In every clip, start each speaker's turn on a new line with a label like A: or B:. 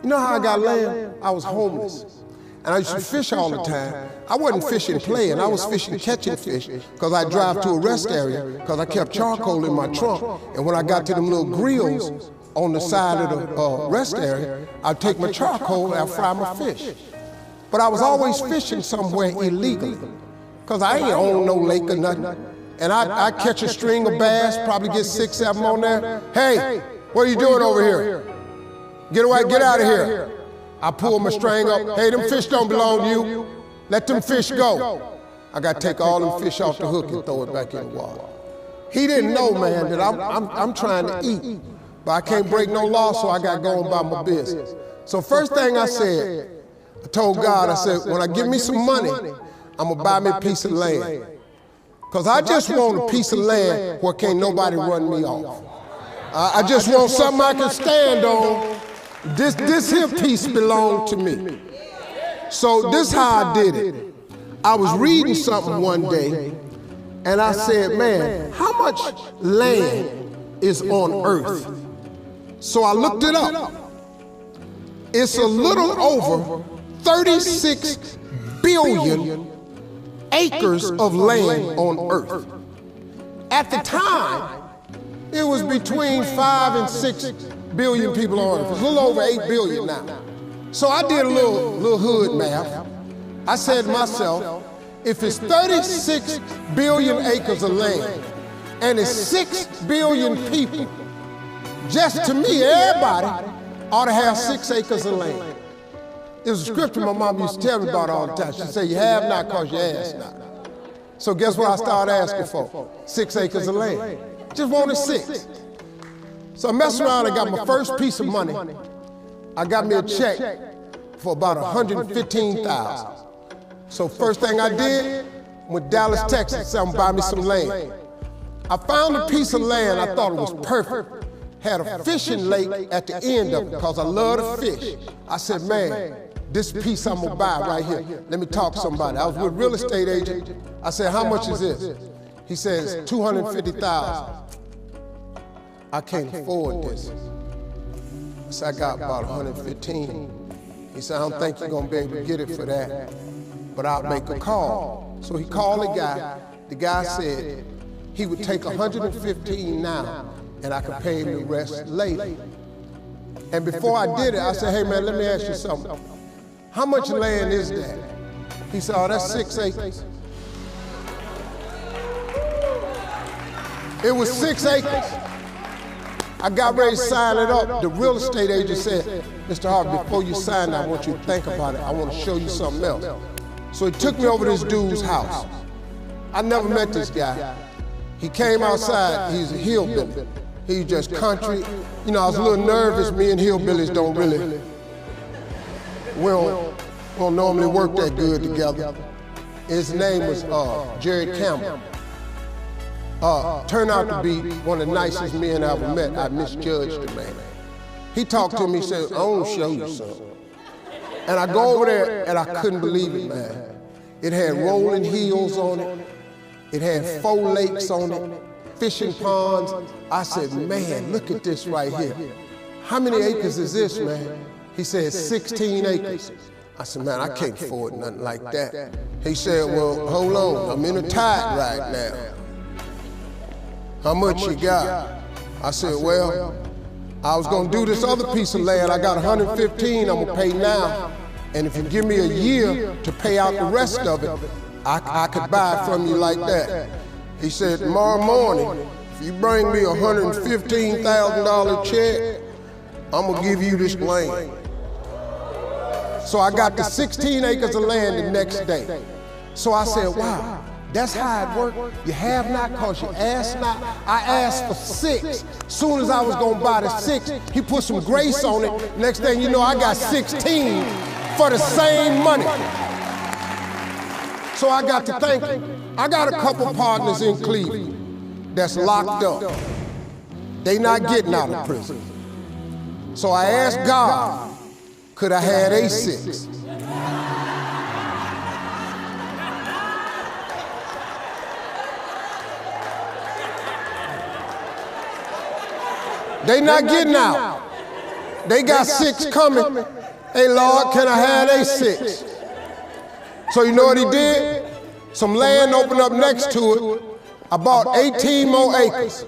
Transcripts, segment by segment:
A: You know how I got land? I was homeless. And I used to fish all the time. I wasn't fishing playing, I was fishing catching fish, because I drive to a rest area, because I kept charcoal in my trunk. And when I got to them little grills on the side of the rest area, I'd take my charcoal and I'd fry my fish. But I was always fishing somewhere illegally, because I ain't on no lake or nothing. And I catch a string of bass, probably get 6, 7 on there. Hey, what are you doing over here? Get away, get out of here. I pull my string up. Hey, them fish don't belong to you. Let them fish go. I got to take all them fish off the hook and throw it back in the water. He didn't know, man, that I'm trying to eat, but I can't break no law, so I got to go about my business. So first thing I said, I told God, I said, when I give me some money, I'm going to buy me a piece of land. Because I just want a piece of land where can't nobody run me off. I just want something I can stand on. This here piece belonged to me. So this how I did it. I was reading something one day, and I said, man, how much land is on earth? So I looked it up. It's a little over 36 billion acres of land on earth. At the time, it was between 5 and 6 billion people on earth. It's a little over 8 billion now. So I did a little hood math. I said to myself, if it's 36 billion acres of land and it's 6 billion people, just to me, everybody ought to have 6 acres of land. It was a scripture my mom used to tell me about all the time. She'd say, you have not because you ask not. So guess what I started asking for? 6 acres of land. Just wanted 6. So I messed around and got my first piece of money. I got me a check for about $115,000. So first thing I did, went to Dallas, Texas, said I'm gonna buy me some land. I found a piece of land I thought it was perfect. Had a fishing lake at the end of it because I love to fish. I said, man, this piece I'm gonna buy right here. Let me talk to somebody. I was with a real estate agent. I said, how much is this? He says, $250,000. I can't afford this. I said, I got about 115. He said, I don't think you're gonna be able to get it for that, but I'll make a call. So he called the guy. The guy said he would take 115 now, and I could pay him the rest later. And before I did it, I said, hey man, let me ask you something. How much land is that? He said, oh, that's 6 acres. It was 6 acres. I got ready to sign it up. The real estate agent said, Mr. Harvey, before you sign it, I want you to think about it. I want to show you something else. So he took me over to this dude's house. I never met this guy. He came outside, he's a hillbilly. He's just country. You know, I was a little nervous. Me and hillbillies don't really, we don't normally work that good together. His name was Jerry Campbell. Turned out to be one of the nicest men I ever met. I misjudged the man. He talked to me, he said, I want to show you something. And I go over there and I couldn't believe it, man. It had rolling hills on it. It had 4 lakes on it, fishing ponds. I said, man, look at this right here. How many acres is this, man? He said, 16 acres. I said, man, I can't afford nothing like that. He said, well, hold on, I'm in a tide right now. How much you got? I said, well, I was gonna do this other piece of land. I got 115, I'm gonna pay now. And if you give me a year to pay out the rest of it, I could buy it from you like that. He said, tomorrow morning, if you bring me a $115,000 check, I'm gonna give you this land. So I got the 16 acres of land the next day. So I said, wow, that's how it worked. You have not because you ask not. I asked for 6. Soon as I was gonna buy the 6, he put some grace on it. Next thing you know, I got 16 for the same money. So I got to thinking, I got a couple partners in Cleveland that's locked up. They not getting out of prison. So I asked God, could I have a 6? They not getting out. They got 6 coming. Hey, Lord, can I have they 6? So you know what he did? Some land opened up next to it. I bought 18 more acres.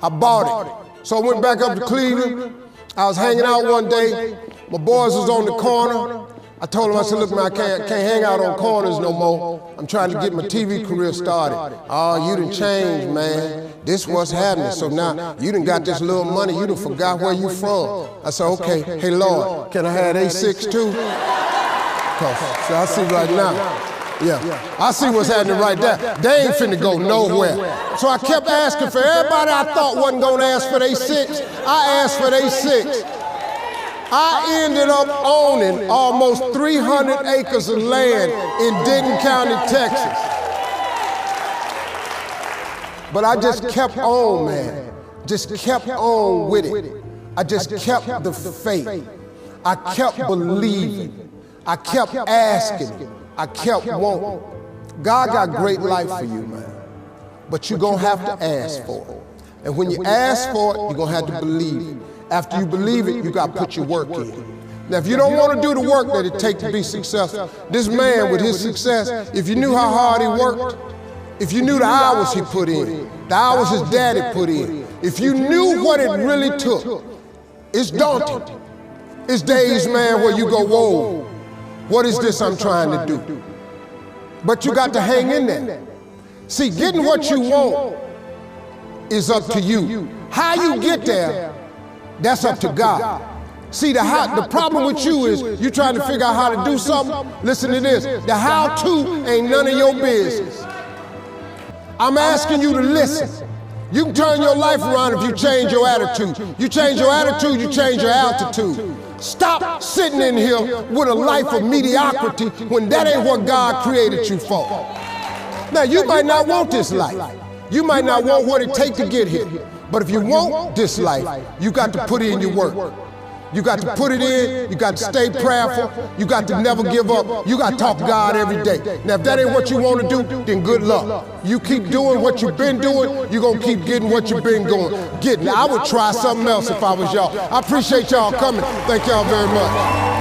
A: I bought it. So I went back up to Cleveland. I was hanging out one day. My boys was on the corner. I told them, I said, look, man, I can't hang out on corners no more. I'm trying to get my TV career started. Oh, you done changed, man. This what's happening. So now you done got this little money. You done forgot where you from. I said, okay, hey, Lord, can I have A6 too? So I see right now. Yeah, I see what's happening right there. They ain't finna go nowhere. So I kept asking for everybody I thought wasn't gonna ask for they 6. I asked for they 6. I ended up owning almost 300 acres of land in Denton County, Texas. But I just kept on, man. Just kept on with it. I just kept the faith. I kept believing. I kept asking. I kept wanting. God got great life for you, man. But you're gonna have to ask for it. And when you ask for it, you're gonna have to believe it. After you believe it, you got to put your work in. Now, if you don't want to do the work that it takes to be successful, this man with his success, if you knew how hard he worked, if you knew the hours he put in, the hours his daddy put in, if you knew what it really took, it's daunting. It's days, man, where you go, whoa, what is this I'm trying to do? But you got to hang in there. See, getting what you want is up to you. How you get there, that's up to God. See, the problem with you is you trying to figure out how to do something. Listen to this. The how-to ain't none of your business. I'm asking you to listen. You can turn your life around if you change your attitude. You change your attitude, you change your altitude. Stop sitting in here with a life of mediocrity when that ain't what God created you for. Now, you might not want this life. You might not want what it takes to get here. But if you want this life, you got to put in your work. You got to put it in, you got to stay prayerful, you got to never give up, you got to talk to God every day. Now if that ain't what you want to do, then good luck. You keep doing what you've been doing, you're going to keep getting what you've been getting. I would try something else if I was y'all. I appreciate y'all coming. Thank y'all very much.